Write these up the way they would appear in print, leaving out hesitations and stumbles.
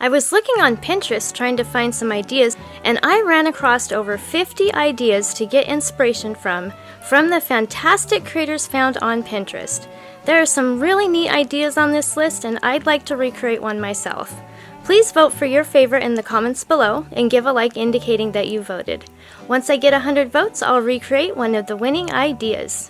I was looking on Pinterest trying to find some ideas, and I ran across over 50 ideas to get inspiration from the fantastic creators found on Pinterest. There are some really neat ideas on this list, and I'd like to recreate one myself. Please vote for your favorite in the comments below and give a like indicating that you voted. Once I get 100 votes, I'll recreate one of the winning ideas.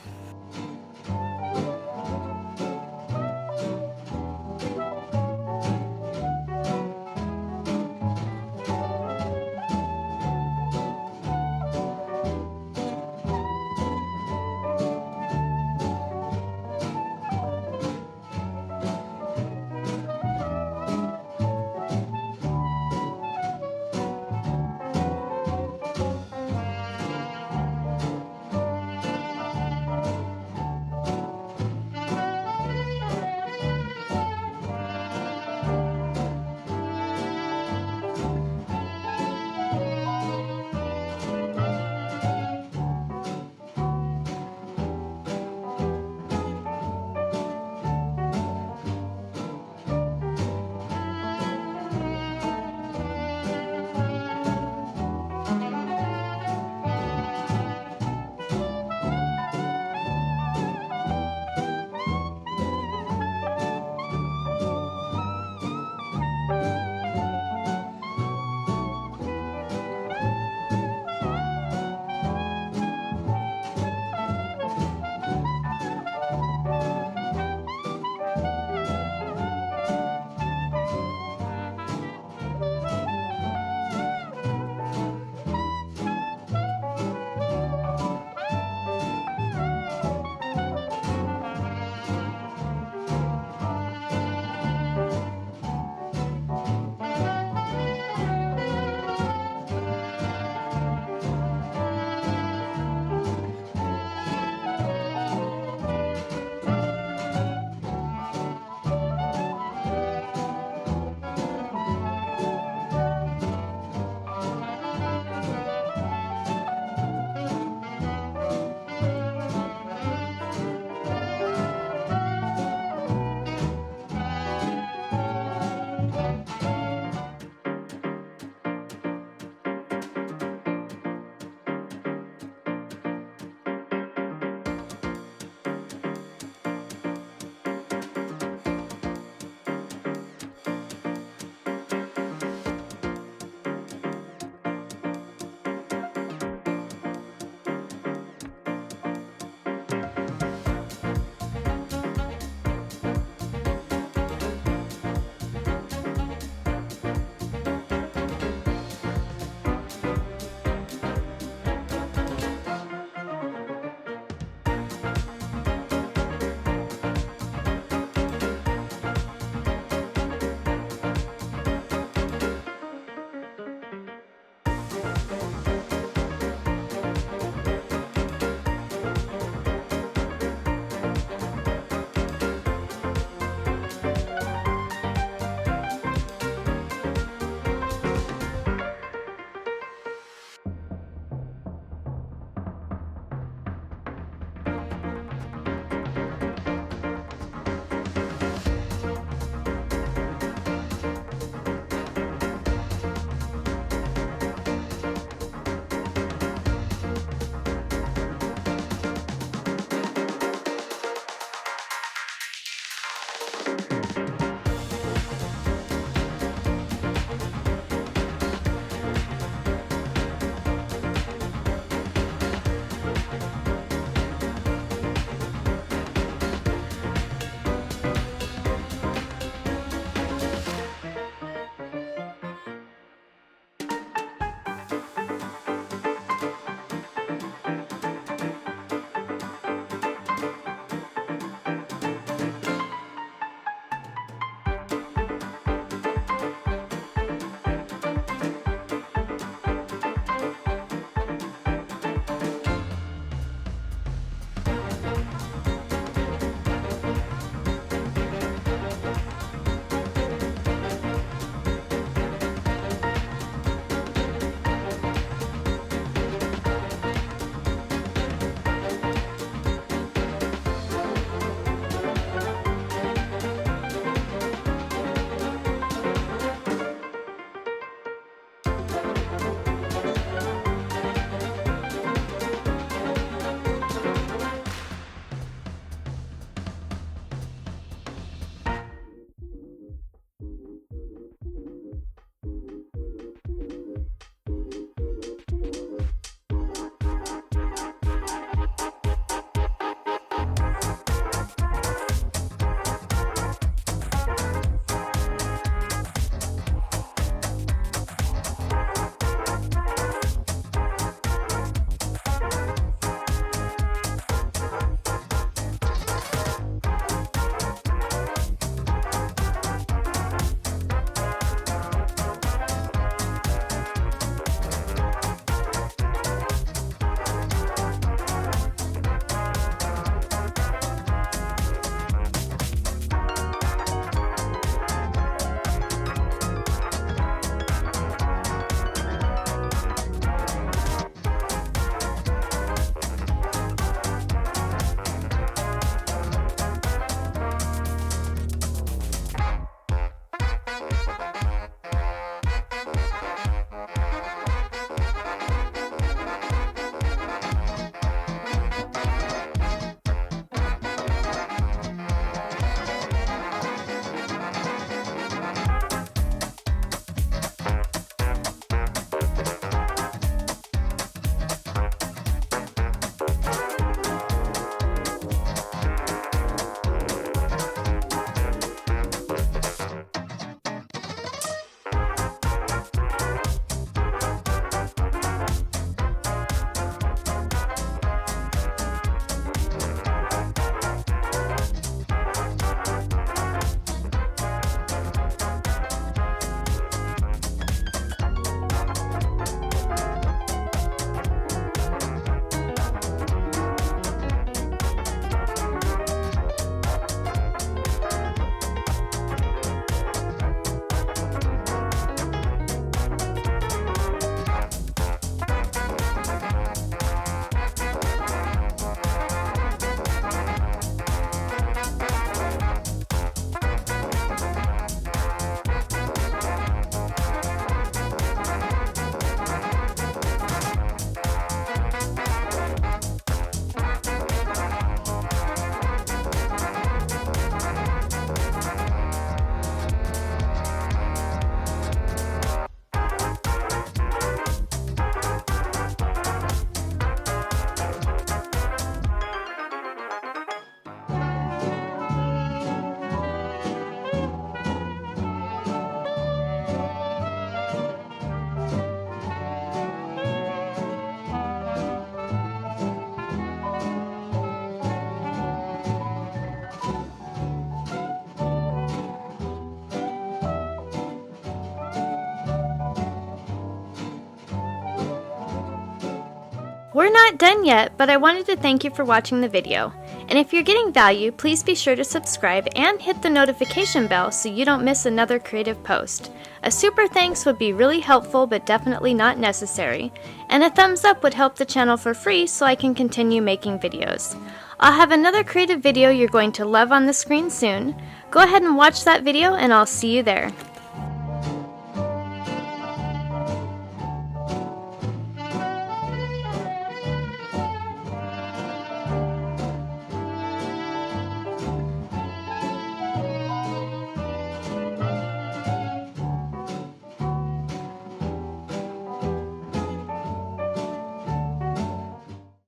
We're not done yet, but I wanted to thank you for watching the video. And if you're getting value, please be sure to subscribe and hit the notification bell so you don't miss another creative post. A super thanks would be really helpful but definitely not necessary. And a thumbs up would help the channel for free so I can continue making videos. I'll have another creative video you're going to love on the screen soon. Go ahead and watch that video and I'll see you there.